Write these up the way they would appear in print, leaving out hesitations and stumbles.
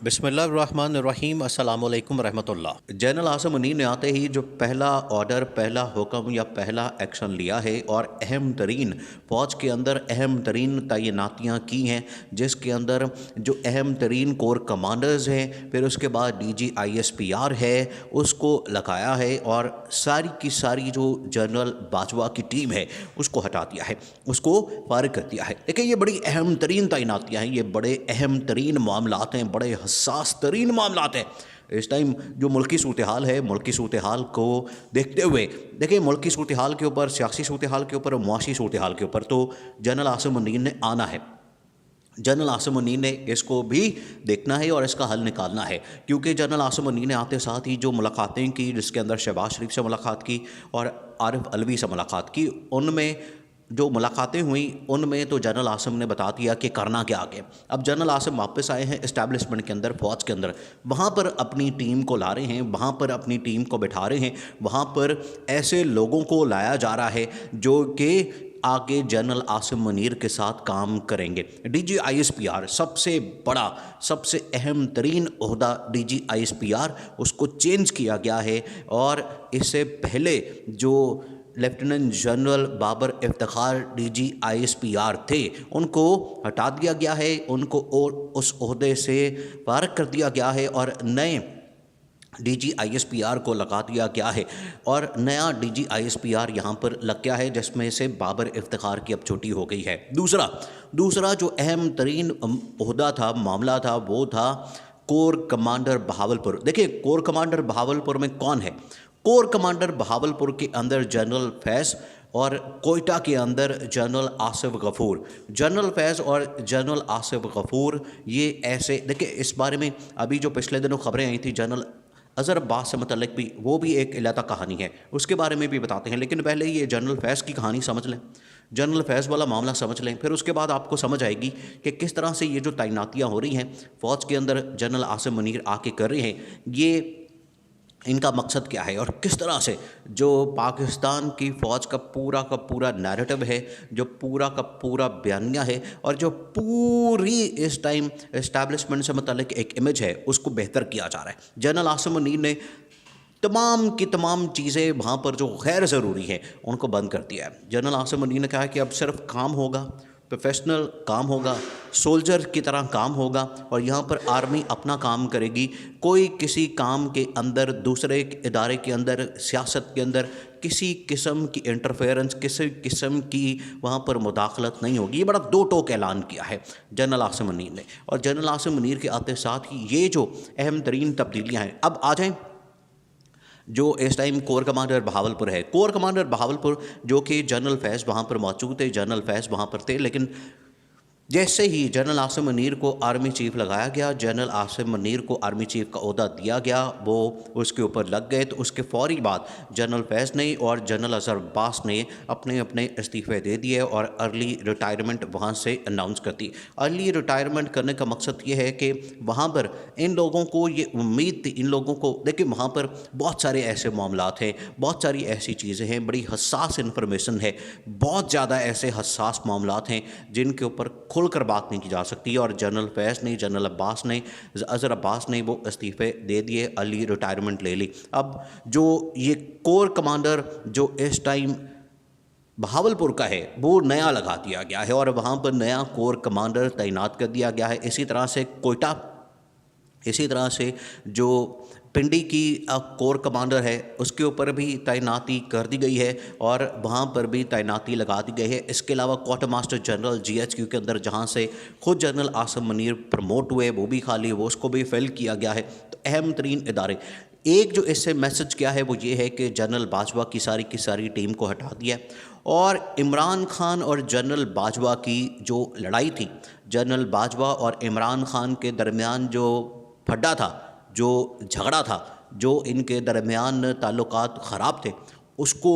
बिस्मिल्लाहिर्रहमानिर्रहीम अस्सलाम वालेकुम रहमतुल्लाह। जनरल आसिम मुनीर ने आते ही जो पहला ऑर्डर, पहला हुक्म या पहला एक्शन लिया है और अहम तरीन फ़ौज के अंदर अहम तरीन तैनातियाँ की हैं, जिसके अंदर जो अहम तरीन कोर कमांडर्स हैं, फिर उसके बाद DGISPR है, उसको लगाया है और सारी की सारी जो जनरल बाजवा की टीम है उसको हटा दिया है, उसको फारिग कर दिया है। देखिए ये बड़ी अहम तरीन तैनातियाँ हैं, ये बड़े अहम तरीन मामलात हैं, बड़े हसास तरीन मामलात हैं। इस टाइम जो मुल्की सूरत हाल है, मुल्की सूरत हाल को देखते हुए, देखिए मुल्की सूरत हाल के ऊपर, सियासी सूरत हाल के ऊपर, मुआशी सूरत हाल के ऊपर तो जनरल आसिम मुनीर ने आना है। जनरल आसिम मुनीर ने इसको भी देखना है और इसका हल निकालना है, क्योंकि जनरल आसिम मुनीर ने आते साथ ही जो मुलाकातें की, जिसके अंदर शहबाज शरीफ से मुलाकात की और आरिफ अलवी से मुलाकात की, उनमें जो मुलाकातें हुई उनमें तो जनरल आसिम ने बता दिया कि करना क्या आगे। अब जनरल आसिम वापस आए हैं इस्टेब्लिशमेंट के अंदर, फ़ौज के अंदर, वहाँ पर अपनी टीम को ला रहे हैं, वहाँ पर अपनी टीम को बिठा रहे हैं, वहाँ पर ऐसे लोगों को लाया जा रहा है जो कि आगे जनरल आसिम मुनीर के साथ काम करेंगे। DGISPR सबसे बड़ा, सबसे अहम तरीन ओहदा DGISPR, उसको चेंज किया गया है और इससे पहले जो lieutenant general Babar Iftikhar DGISPR थे उनको हटा दिया गया है, उनको और उस ओहदे से फारिग कर दिया गया है और नए DGISPR को लगा दिया गया है और नया DGISPR यहाँ पर लग गया है, जिसमें से बाबर इफ्तिखार की अब छुट्टी हो गई है। दूसरा जो अहम तरीन ओहदा था, मामला था, वो था कोर कमांडर बहावलपुर। देखिए कोर कमांडर बहावलपुर में कौन है? कोर कमांडर बहावलपुर के अंदर जनरल फैज़ और कोयटा के अंदर जनरल आसिफ गफ़ूर। जनरल फैज़ और जनरल आसिफ गफ़ूर ये ऐसे, देखिए इस बारे में अभी जो पिछले दिनों खबरें आई थी जनरल अज़हर अब्बास से मतलब भी, वो भी एक इलाता कहानी है, उसके बारे में भी बताते हैं। लेकिन पहले ये जनरल फैज़ की कहानी समझ लें, जनरल फैज़ वाला मामला समझ लें, फिर उसके बाद आपको समझ आएगी कि किस तरह से ये जो तैनातियाँ हो रही हैं फ़ौज के अंदर जनरल आसिम मुनीर आके कर रहे हैं, ये इनका मकसद क्या है और किस तरह से जो पाकिस्तान की फ़ौज का पूरा नैरेटिव है, जो पूरा का पूरा बयानिया है और जो पूरी इस टाइम इस्टेब्लिशमेंट से मतलब एक इमेज है, उसको बेहतर किया जा रहा है। जनरल आसिम मुनीर ने तमाम की तमाम चीज़ें वहाँ पर जो गैर ज़रूरी हैं उनको बंद कर दिया है। जनरल आसिम मुनीर ने कहा कि अब सिर्फ काम होगा, प्रोफेशनल काम होगा, सोल्जर की तरह काम होगा और यहाँ पर आर्मी अपना काम करेगी। कोई किसी काम के अंदर, दूसरे इदारे के अंदर, सियासत के अंदर किसी किस्म की इंटरफेरेंस, किसी किस्म की वहाँ पर मुदाखलत नहीं होगी। ये बड़ा दो टोक ऐलान किया है जनरल आसिम मुनीर ने और जनरल आसिम मुनीर के आते साथ ही ये जो अहम तरीन तब्दीलियाँ हैं। अब आ जाएँ जो इस टाइम कोर कमांडर बहावलपुर है, कोर कमांडर बहावलपुर जो कि जनरल फैज़ वहाँ पर मौजूद थे, जनरल फैज़ वहाँ पर थे, लेकिन जैसे ही जनरल आसिम मुनीर को आर्मी चीफ लगाया गया, जनरल आसिम मुनीर को आर्मी चीफ का ओहदा दिया गया, वो उसके ऊपर लग गए, तो उसके फ़ौरी बाद जनरल फैज़ ने और जनरल अज़हर अब्बास ने अपने अपने इस्तीफ़े दे दिए और अर्ली रिटायरमेंट वहाँ से अनाउंस कर दी। अर्ली रिटायरमेंट करने का मकसद ये है कि वहाँ पर इन लोगों को ये उम्मीद थी, इन लोगों को देखिए वहाँ पर बहुत सारे ऐसे मामलात हैं, बहुत सारी ऐसी चीज़ें हैं, बड़ी हसास इन्फॉर्मेशन है, बहुत ज़्यादा ऐसे हसास मामलात हैं जिनके ऊपर खुल कर बात नहीं की जा सकती और जनरल फैज़ ने, जनरल अब्बास ने, अज़हर अब्बास ने वो इस्तीफ़े दे दिए, अर्ली रिटायरमेंट ले ली। अब जो ये कोर कमांडर जो इस टाइम बहावलपुर का है वो नया लगा दिया गया है और वहाँ पर नया कोर कमांडर तैनात कर दिया गया है। इसी तरह से कोयटा, इसी तरह से जो पिंडी की कोर कमांडर है उसके ऊपर भी तैनाती कर दी गई है और वहाँ पर भी तैनाती लगा दी गई है। इसके अलावा क्वार्टर मास्टर जनरल GHQ के अंदर जहाँ से खुद जनरल आसिम मुनीर प्रमोट हुए वो भी खाली, वो उसको भी फिल किया गया है। तो अहम तरीन इदारे, एक जो इससे मैसेज क्या है वो ये है कि जनरल बाजवा की सारी टीम को हटा दिया और इमरान खान और जनरल बाजवा की जो लड़ाई थी, जनरल बाजवा और इमरान खान के दरमियान जो फड्डा था, जो झगड़ा था, जो इनके दरमियान ताल्लुकात ख़राब थे, उसको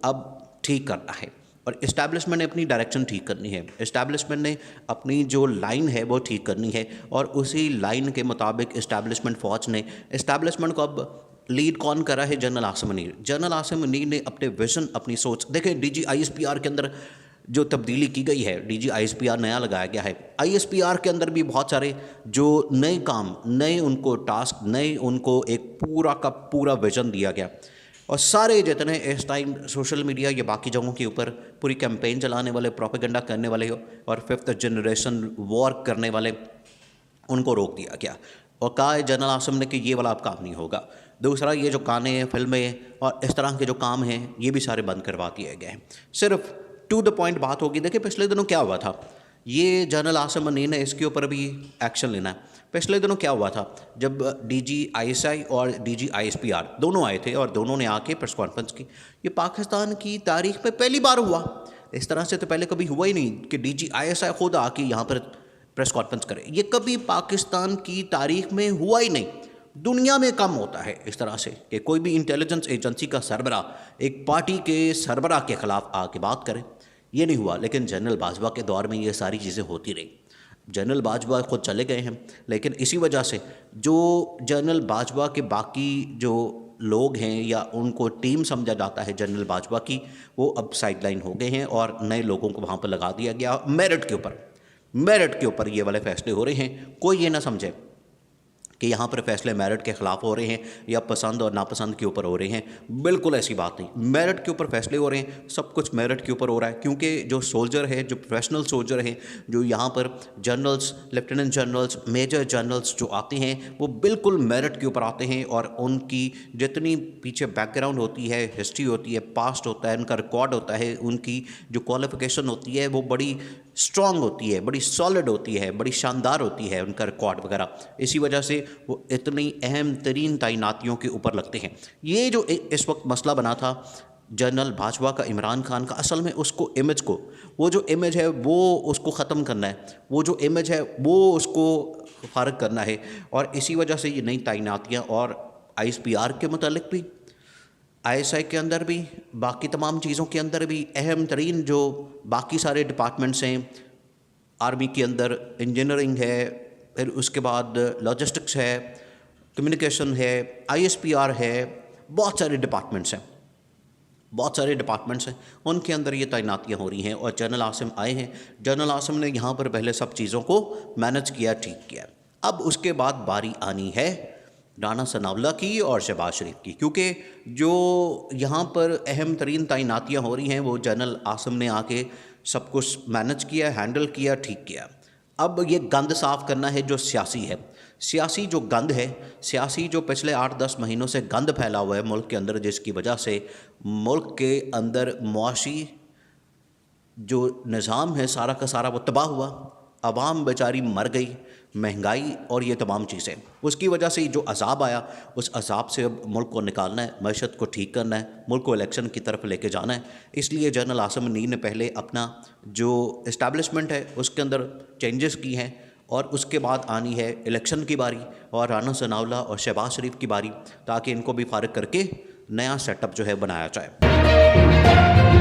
अब ठीक करना है और इस्टेब्लिशमेंट ने अपनी डायरेक्शन ठीक करनी है, इस्टेब्लिशमेंट ने अपनी जो लाइन है वो ठीक करनी है और उसी लाइन के मुताबिक इस्टेब्लिशमेंट फ़ौज ने, इस्टेब्लिशमेंट को अब लीड कौन कर रहा है? जनरल आसिम मुनीर। जनरल आसिम मुनीर ने अपने विज़न, अपनी सोच, देखिए DGISPR के अंदर جو تبدیلی کی گئی ہے، ڈی جی ISPR نیا لگایا گیا ہے. ISPR کے اندر بھی بہت سارے جو نئے کام، نئے ان کو ٹاسک، نئے ان کو ایک پورا کا پورا ویژن دیا گیا. اور سارے جتنے اس ٹائم سوشل میڈیا یا باقی جگہوں کے اوپر پوری کیمپین چلانے والے، پروپیگنڈا کرنے والے اور 5th جنریشن وار کرنے والے، ان کو روک دیا گیا اور کہا ہے جنرل عاصم نے کہ یہ والا اب کام نہیں ہوگا. دوسرا، یہ جو گانے ہیں، فلمیں اور اس طرح کے جو کام ہیں، یہ بھی سارے بند کروا دیے گئے ہیں. صرف ٹو دا پوائنٹ بات ہوگی. دیکھیں پچھلے دنوں کیا ہوا تھا، یہ جنرل عاصم منی نے اس کے اوپر بھی ایکشن لینا ہے. پچھلے دنوں کیا ہوا تھا، جب DG ISI اور DG ISPR دونوں آئے تھے اور دونوں نے آ کے پریس کانفرنس کی. یہ پاکستان کی تاریخ میں پہلی بار ہوا. اس طرح سے تو پہلے کبھی ہوا ہی نہیں کہ DG ISI خود آ کے یہاں پر پریس کانفرنس کرے. یہ کبھی پاکستان کی تاریخ میں ہوا ہی نہیں. دنیا میں کم ہوتا ہے اس طرح سے کہ کوئی بھی انٹیلیجنس ایجنسی کا سربراہ ایک پارٹی کے سربراہ کے خلاف آ کے بات کرے. یہ نہیں ہوا. لیکن جنرل باجوہ کے دور میں یہ ساری چیزیں ہوتی رہی. جنرل باجوہ خود چلے گئے ہیں، لیکن اسی وجہ سے جو جنرل باجوہ کے باقی جو لوگ ہیں یا ان کو ٹیم سمجھا جاتا ہے جنرل باجوہ کی، وہ اب سائڈ لائن ہو گئے ہیں اور نئے لوگوں کو وہاں پر لگا دیا گیا. میرٹ کے اوپر یہ والے فیصلے ہو رہے ہیں. کوئی یہ نہ سمجھے کہ یہاں پر فیصلے میرٹ کے خلاف ہو رہے ہیں یا پسند اور ناپسند کے اوپر ہو رہے ہیں. بالکل ایسی بات نہیں. میرٹ کے اوپر فیصلے ہو رہے ہیں. سب کچھ میرٹ کے اوپر ہو رہا ہے، کیونکہ جو سولجر ہے، جو پروفیشنل سولجر ہیں، جو یہاں پر generals, lieutenant generals, major generals جو آتے ہیں، وہ بالکل میرٹ کے اوپر آتے ہیں. اور ان کی جتنی پیچھے بیک گراؤنڈ ہوتی ہے، ہسٹری ہوتی ہے، پاسٹ ہوتا ہے، ان کا ریکارڈ ہوتا ہے، ان کی جو کوالیفیکیشن ہوتی ہے وہ بڑی اسٹرانگ ہوتی ہے، بڑی سالڈ ہوتی ہے، بڑی شاندار ہوتی ہے ان کا ریکارڈ وغیرہ. اسی وجہ سے وہ اتنی اہم ترین تعیناتیوں کے اوپر لگتے ہیں. یہ جو اس وقت مسئلہ بنا تھا جنرل باجوہ کا، عمران خان کا، اصل میں اس کو امیج کو، وہ جو امیج ہے وہ اس کو ختم کرنا ہے، وہ جو امیج ہے وہ اس کو فارغ کرنا ہے. اور اسی وجہ سے یہ نئی تعیناتیاں اور ISPR کے متعلق بھی، ISI کے اندر بھی، باقی تمام چیزوں کے اندر بھی اہم ترین جو باقی سارے ڈپارٹمنٹس ہیں، آرمی کے اندر انجینئرنگ ہے، پھر اس کے بعد لاجسٹکس ہے، کمیونیکیشن ہے، ISPR ہے، بہت سارے ڈپارٹمنٹس ہیں، ان کے اندر یہ تعیناتیاں ہو رہی ہیں. اور جنرل عاصم آئے ہیں. جنرل عاصم نے یہاں پر پہلے سب چیزوں کو مینج کیا، ٹھیک کیا. اب اس کے بعد باری آنی ہے رانا ثناءاللہ کی اور شہباز شریف کی، کیونکہ جو یہاں پر اہم ترین تعیناتیاں ہو رہی ہیں وہ جنرل عاصم نے آ کے سب کچھ مینج کیا، ہینڈل کیا، ٹھیک کیا. اب یہ گند صاف کرنا ہے جو سیاسی ہے. سیاسی جو گند ہے، سیاسی جو پچھلے 8-10 مہینوں سے گند پھیلا ہوا ہے ملک کے اندر، جس کی وجہ سے ملک کے اندر معاشی جو نظام ہے سارا کا سارا وہ تباہ ہوا. عوام بیچاری مر گئی، مہنگائی اور یہ تمام چیزیں، اس کی وجہ سے جو عذاب آیا، اس عذاب سے اب ملک کو نکالنا ہے، معیشت کو ٹھیک کرنا ہے، ملک کو الیکشن کی طرف لے کے جانا ہے. اس لیے جنرل عاصم منی نے پہلے اپنا جو اسٹیبلشمنٹ ہے اس کے اندر چینجز کی ہیں، اور اس کے بعد آنی ہے الیکشن کی باری اور رانا ثناءاللہ اور شہباز شریف کی باری، تاکہ ان کو بھی فارغ کر کے نیا سیٹ اپ جو ہے بنایا جائے.